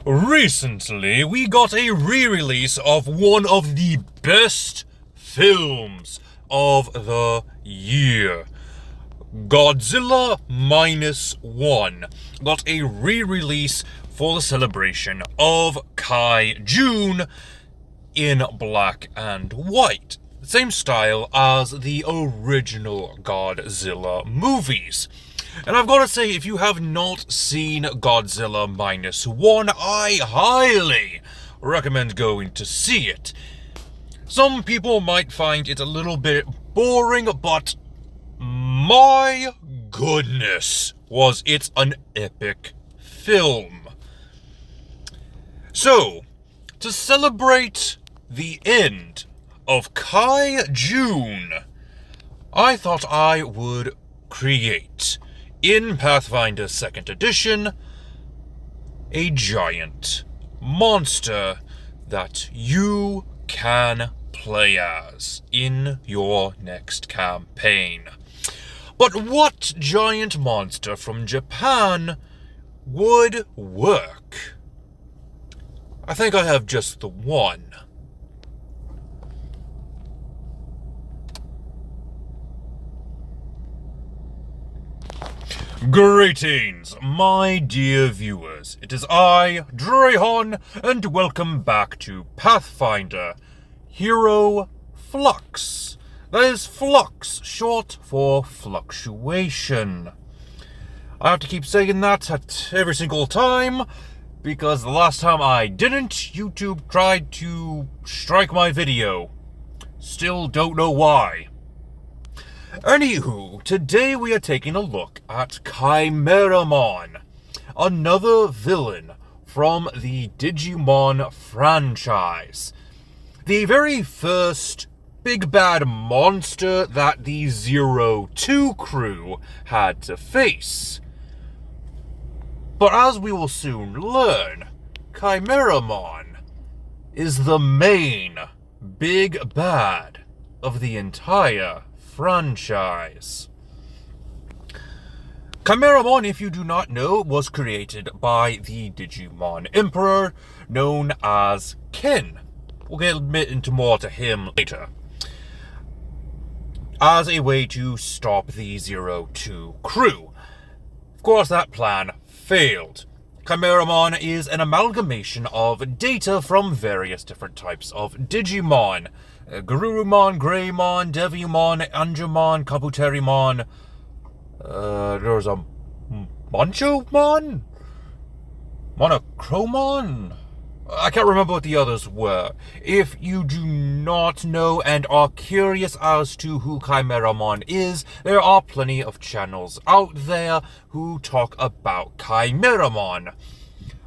Recently, we got a re-release of one of the best films of the year. Godzilla -1 got a re-release for the celebration of Kaijun in black and white. Same style as the original Godzilla movies. And I've got to say, if you have not seen Godzilla -1, I highly recommend going to see it. Some people might find it a little bit boring, but my goodness, was it an epic film. So, to celebrate the end of Kaijun, I thought I would create, in Pathfinder 2nd edition, a giant monster that you can play as in your next campaign. But what giant monster from Japan would work? I think I have just the one. Greetings, my dear viewers. It is I, Drahon, and welcome back to Pathfinder Hero Flux. That is Flux, short for fluctuation. I have to keep saying that at every single time, because the last time I didn't, YouTube tried to strike my video. Still don't know why. Anywho, today we are taking a look at Chimairamon, another villain from the Digimon franchise. The very first big bad monster that the 02 crew had to face. But as we will soon learn, Chimairamon is the main big bad of the entire franchise. Chimairamon, if you do not know, was created by the Digimon Emperor, known as Ken. We'll get a bit into more to him later. As a way to stop the 02 crew. Of course, that plan failed. Chimairamon is an amalgamation of data from various different types of Digimon. Garurumon, Greymon, Devimon, Angemon, Kabuterimon. There's a Manchomon? Monochromon? I can't remember what the others were. If you do not know and are curious as to who Chimairamon is, there are plenty of channels out there who talk about Chimairamon.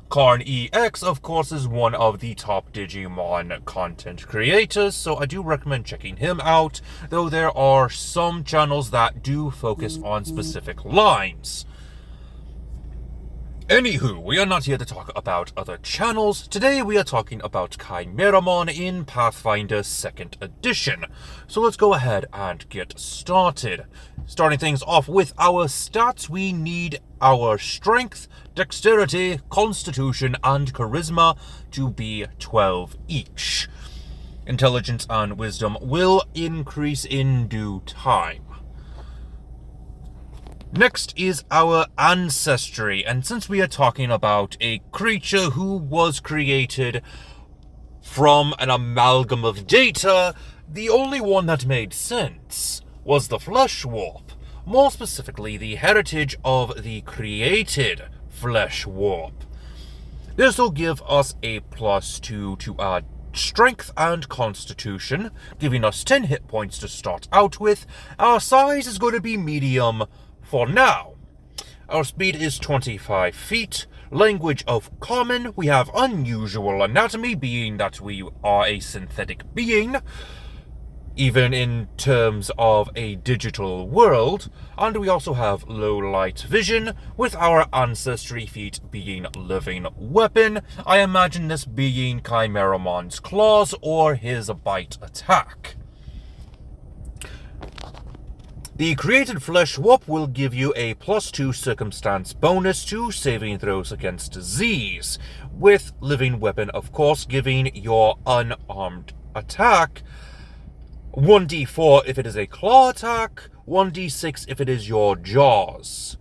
Karn EX, of course, is one of the top Digimon content creators, so I do recommend checking him out, though there are some channels that do focus on specific lines. Anywho, we are not here to talk about other channels. Today we are talking about Chimairamon in Pathfinder 2nd edition. So let's go ahead and get started. Starting things off with our stats, we need our strength, dexterity, constitution, and charisma to be 12 each. Intelligence and wisdom will increase in due time. Next is our ancestry, and since we are talking about a creature who was created from an amalgam of data, the only one that made sense was the flesh warp, more specifically the heritage of the created flesh warp. This will give us a +2 to our strength and constitution, giving us 10 hit points to start out with. Our size is going to be medium for now. Our speed is 25 feet. Language of common. We have unusual anatomy, being that we are a synthetic being, even in terms of a digital world. And we also have low light vision, with our ancestry feat being living weapon. I imagine this being Chimairamon's claws or his bite attack. The created flesh whoop will give you a +2 circumstance bonus to saving throws against disease, with living weapon, of course, giving your unarmed attack 1d4 if it is a claw attack, 1d6 if it is your jaws.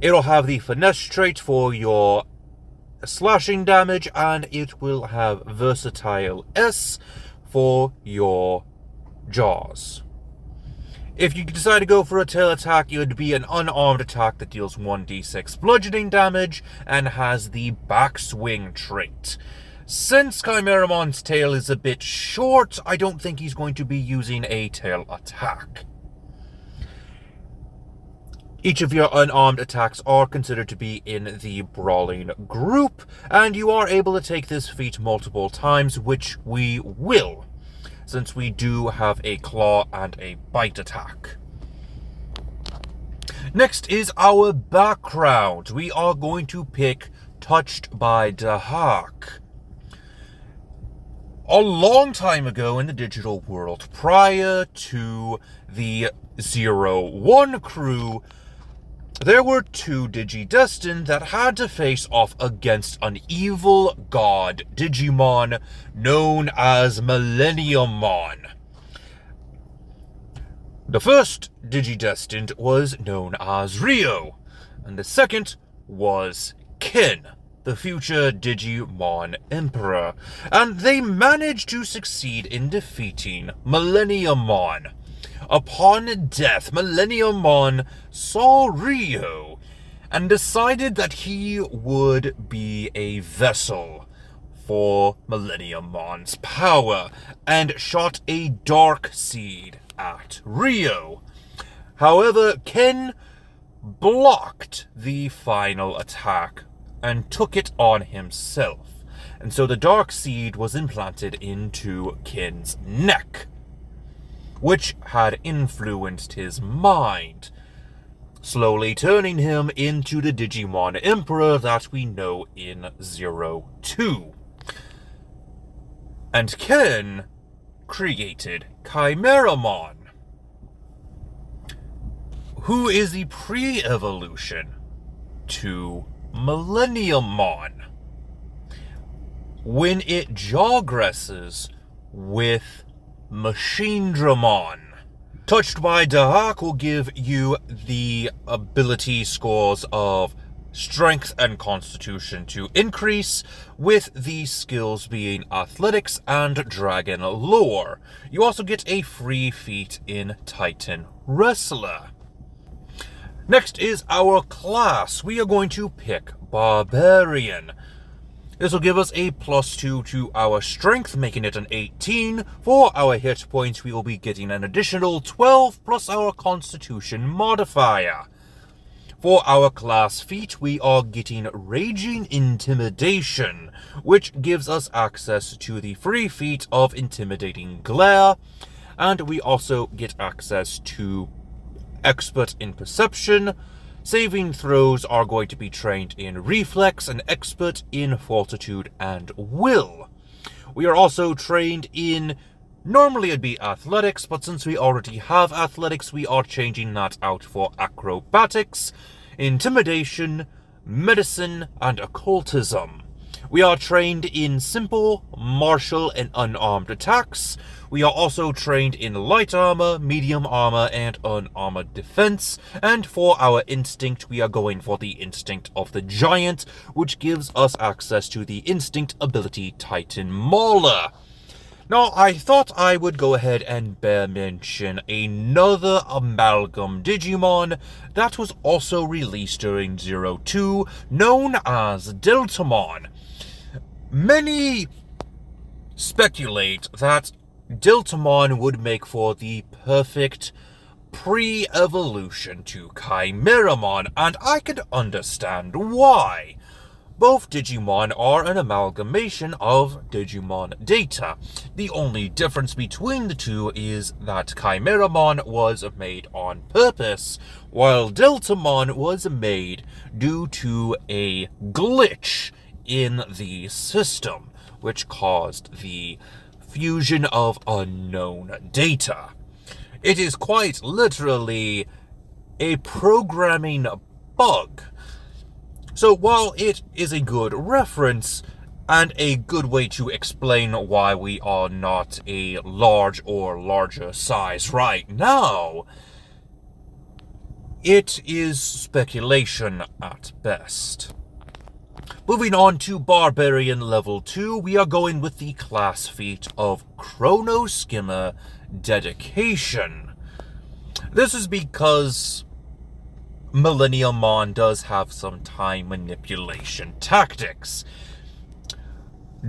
It'll have the finesse trait for your slashing damage, and it will have versatile S for your jaws. If you decide to go for a tail attack, it would be an unarmed attack that deals 1d6 bludgeoning damage and has the backswing trait. Since Chimairamon's tail is a bit short, I don't think he's going to be using a tail attack. Each of your unarmed attacks are considered to be in the brawling group, and you are able to take this feat multiple times, which we will, since we do have a claw and a bite attack. Next is our background. We are going to pick Touched by Dahak. A long time ago in the digital world, prior to the 01 crew, there were two Digidestined that had to face off against an evil god Digimon known as Millenniummon. The first Digidestined was known as Rio, and the second was Ken, the future Digimon Emperor, and they managed to succeed in defeating Millenniummon. Upon death, Millenniummon saw Rio and decided that he would be a vessel for Millenniummon's power and shot a dark seed at Rio. However, Ken blocked the final attack and took it on himself, and so the dark seed was implanted into Ken's neck, which had influenced his mind, slowly turning him into the Digimon Emperor that we know in 02. And Ken created Chimairamon, who is the pre-evolution to Millenniummon, when it jogresses with Chimairamon. Touched by Dahak will give you the ability scores of strength and constitution to increase, with the skills being athletics and dragon lore. You also get a free feat in Titan Wrestler. Next is our class. We are going to pick Barbarian. This will give us a +2 to our strength, making it an 18. For our hit points, we will be getting an additional 12 plus our constitution modifier. For our class feat, we are getting Raging Intimidation, which gives us access to the free feat of Intimidating Glare, and we also get access to Expert in Perception. Saving throws are going to be trained in Reflex and Expert in Fortitude and Will. We are also trained in, normally it'd be Athletics, but since we already have Athletics, we are changing that out for Acrobatics, Intimidation, Medicine, and Occultism. We are trained in Simple, Martial, and Unarmed Attacks. We are also trained in Light Armor, Medium Armor, and Unarmored Defense. And for our Instinct, we are going for the Instinct of the Giant, which gives us access to the Instinct ability Titan Mauler. Now, I thought I would go ahead and mention another Amalgam Digimon that was also released during 02, known as Deltamon. Many speculate that Deltamon would make for the perfect pre-evolution to Chimairamon, and I can understand why. Both Digimon are an amalgamation of Digimon data. The only difference between the two is that Chimairamon was made on purpose, while Deltamon was made due to a glitch in the system, which caused the fusion of unknown data. It is quite literally a programming bug. So while it is a good reference and a good way to explain why we are not a large or larger size right now, it is speculation at best. Moving on to Barbarian level 2, we are going with the class feat of Chrono Skimmer Dedication. This is because Millenniummon does have some time manipulation tactics.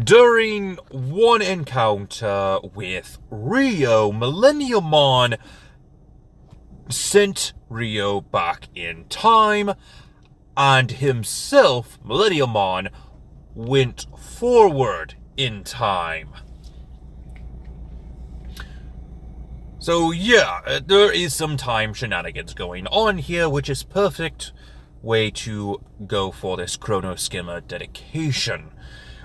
During one encounter with Rio, Millenniummon sent Rio back in time, and himself, Millenniummon, went forward in time. So yeah, there is some time shenanigans going on here, which is perfect way to go for this Chrono Skimmer dedication.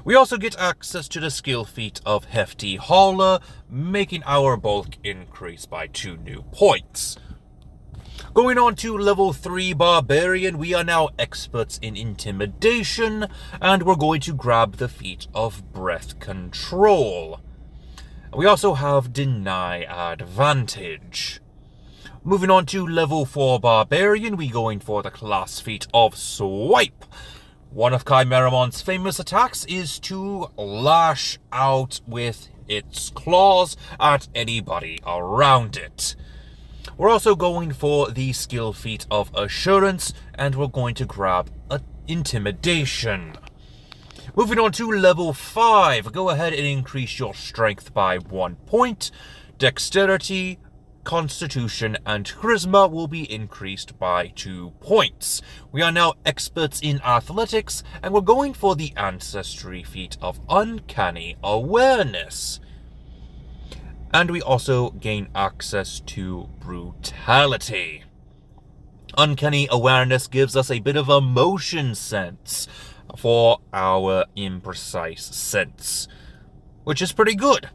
We also get access to the skill feat of Hefty Hauler, making our bulk increase by 2 new points. Going on to level 3 Barbarian, we are now experts in Intimidation, and we're going to grab the feat of Breath Control. We also have Deny Advantage. Moving on to level 4 Barbarian, we're going for the class feat of Swipe. One of Chimairamon's famous attacks is to lash out with its claws at anybody around it. We're also going for the skill feat of Assurance, and we're going to grab Intimidation. Moving on to level 5, go ahead and increase your strength by 1 point. Dexterity, Constitution, and Charisma will be increased by 2 points. We are now experts in athletics, and we're going for the ancestry feat of Uncanny Awareness. And we also gain access to Brutality. Uncanny Awareness gives us a bit of a motion sense for our imprecise sense, which is pretty good.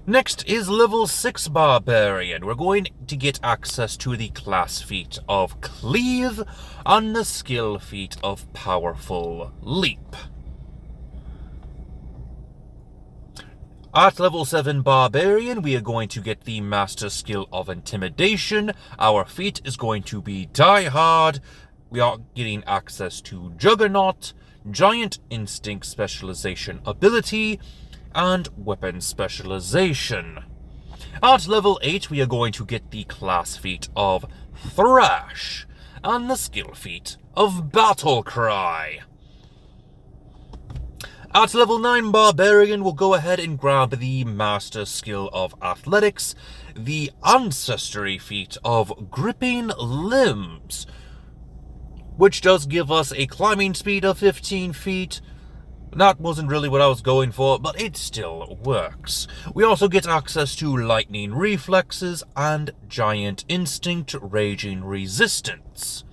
Next is level 6 Barbarian. We're going to get access to the class feat of Cleave and the skill feat of Powerful Leap. At level 7 Barbarian, we are going to get the master skill of Intimidation. Our feat is going to be Die Hard. We are getting access to Juggernaut, Giant Instinct Specialization Ability, and Weapon Specialization. At level 8, we are going to get the class feat of Thrash, and the skill feat of Battle Cry. At level 9 Barbarian, we'll go ahead and grab the master skill of Athletics, the ancestry feat of Gripping Limbs, which does give us a climbing speed of 15 feet. That wasn't really what I was going for, but it still works. We also get access to Lightning Reflexes and Giant Instinct Raging Resistance.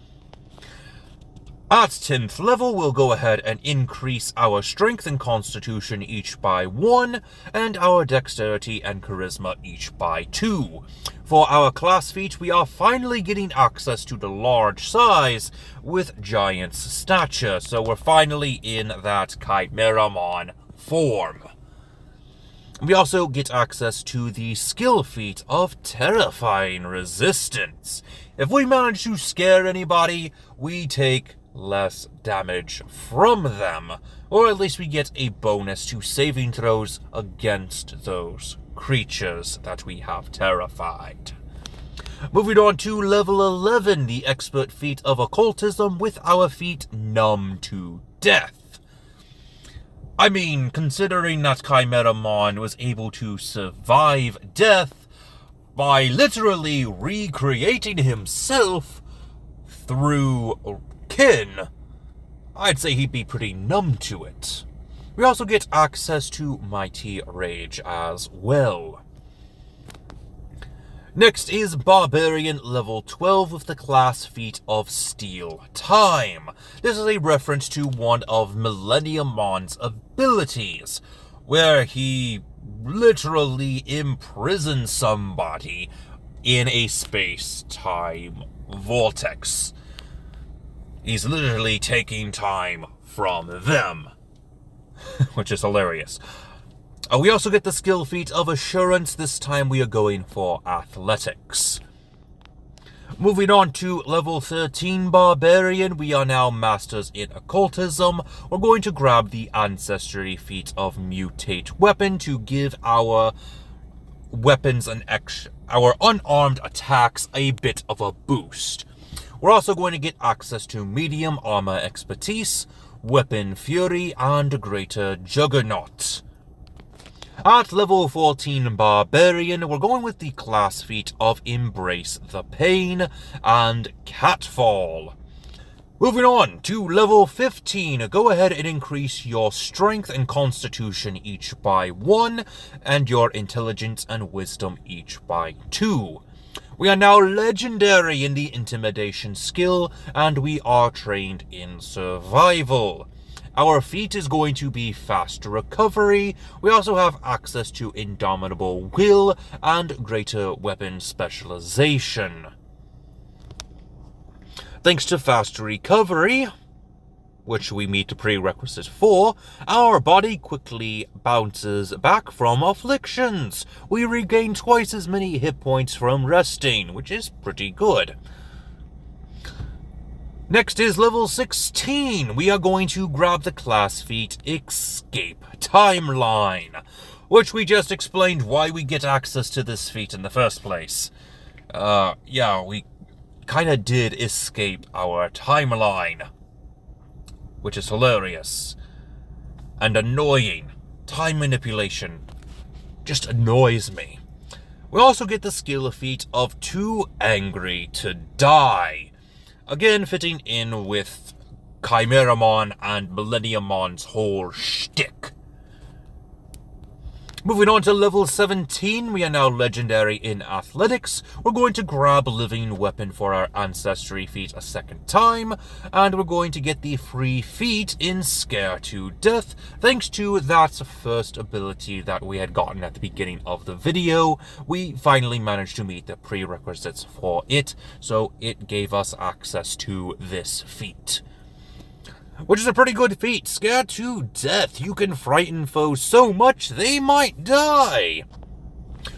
At 10th level, we'll go ahead and increase our strength and constitution each by 1, and our dexterity and charisma each by 2. For our class feat, we are finally getting access to the large size with giant's stature, so we're finally in that Chimairamon form. We also get access to the skill feat of Terrifying Resistance. If we manage to scare anybody, we take less damage from them, or at least we get a bonus to saving throws against those creatures that we have terrified. Moving on to level 11, the expert feat of Occultism with our feat Numb to Death. I mean, considering that Chimairamon was able to survive death by literally recreating himself through kin, I'd say he'd be pretty numb to it. We also get access to Mighty Rage as well. Next is Barbarian level 12 with the class feat of Steal Time. This is a reference to one of Millenniummon's abilities, where he literally imprison somebody in a space-time vortex. He's literally taking time from them, which is hilarious. We also get the skill feat of Assurance. This time we are going for Athletics. Moving on to level 13 Barbarian, we are now Masters in Occultism. We're going to grab the Ancestry feat of Mutate Weapon to give our weapons our unarmed attacks a bit of a boost. We're also going to get access to Medium Armor Expertise, Weapon Fury, and Greater Juggernaut. At level 14 Barbarian, we're going with the class feat of Embrace the Pain and Catfall. Moving on to level 15, go ahead and increase your Strength and Constitution each by 1, and your Intelligence and Wisdom each by 2. We are now Legendary in the Intimidation skill, and we are trained in Survival. Our feat is going to be Fast Recovery. We also have access to Indomitable Will and Greater Weapon Specialization. Thanks to Fast Recovery, which we meet the prerequisite for, our body quickly bounces back from afflictions. We regain twice as many hit points from resting, which is pretty good. Next is level 16. We are going to grab the class feat Escape Timeline, which we just explained why we get access to this feat in the first place. Yeah, we kind of did escape our timeline, which is hilarious and annoying. Time manipulation just annoys me. We also get the skill feat of Too Angry to Die. Again, fitting in with Chimairamon and Millenniummon's whole shtick. Moving on to level 17, we are now Legendary in Athletics. We're going to grab Living Weapon for our Ancestry feat a second time, and we're going to get the free feat in Scare to Death, thanks to that first ability that we had gotten at the beginning of the video. We finally managed to meet the prerequisites for it, so it gave us access to this feat, which is a pretty good feat. Scare to Death. You can frighten foes so much they might die.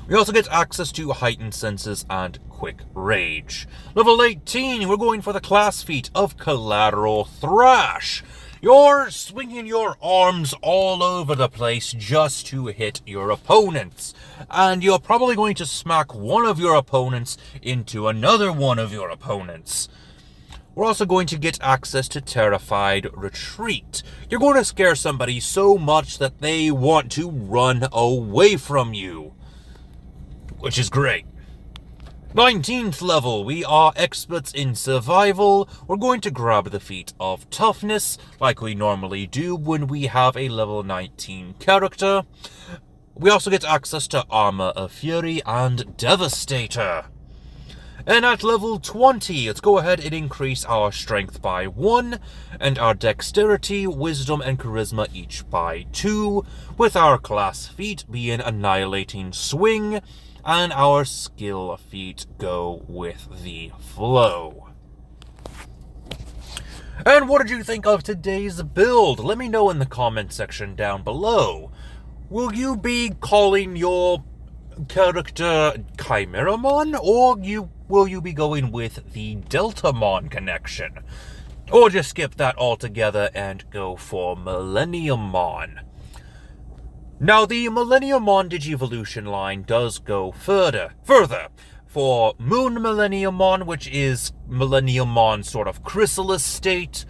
We also get access to Heightened Senses and Quick Rage. Level 18, we're going for the class feat of Collateral Thrash. You're swinging your arms all over the place just to hit your opponents. And you're probably going to smack one of your opponents into another one of your opponents. We're also going to get access to Terrified Retreat. You're going to scare somebody so much that they want to run away from you, which is great. 19th level, we are experts in survival. We're going to grab the feat of Toughness, like we normally do when we have a level 19 character. We also get access to Armor of Fury and Devastator. And at level 20, let's go ahead and increase our Strength by 1, and our Dexterity, Wisdom, and Charisma each by 2, with our class feat being Annihilating Swing, and our skill feat go with the Flow. And what did you think of today's build? Let me know in the comment section down below. Will you be calling your character Chimairamon, or will you be going with the Deltamon connection? Or just skip that altogether and go for Millenniummon? Now, the Millenniummon Digivolution line does go further. For Moon Millenniummon, which is Millenniummon's sort of chrysalis state,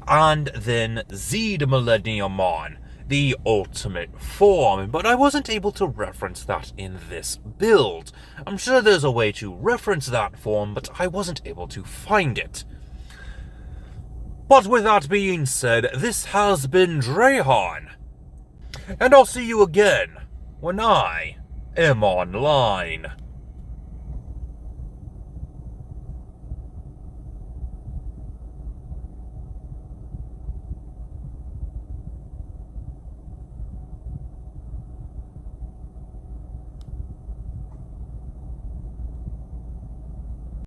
and then Zed Millenniummon, the ultimate form, but I wasn't able to reference that in this build. I'm sure there's a way to reference that form, but I wasn't able to find it. But with that being said, this has been Drayhan, and I'll see you again when I am online.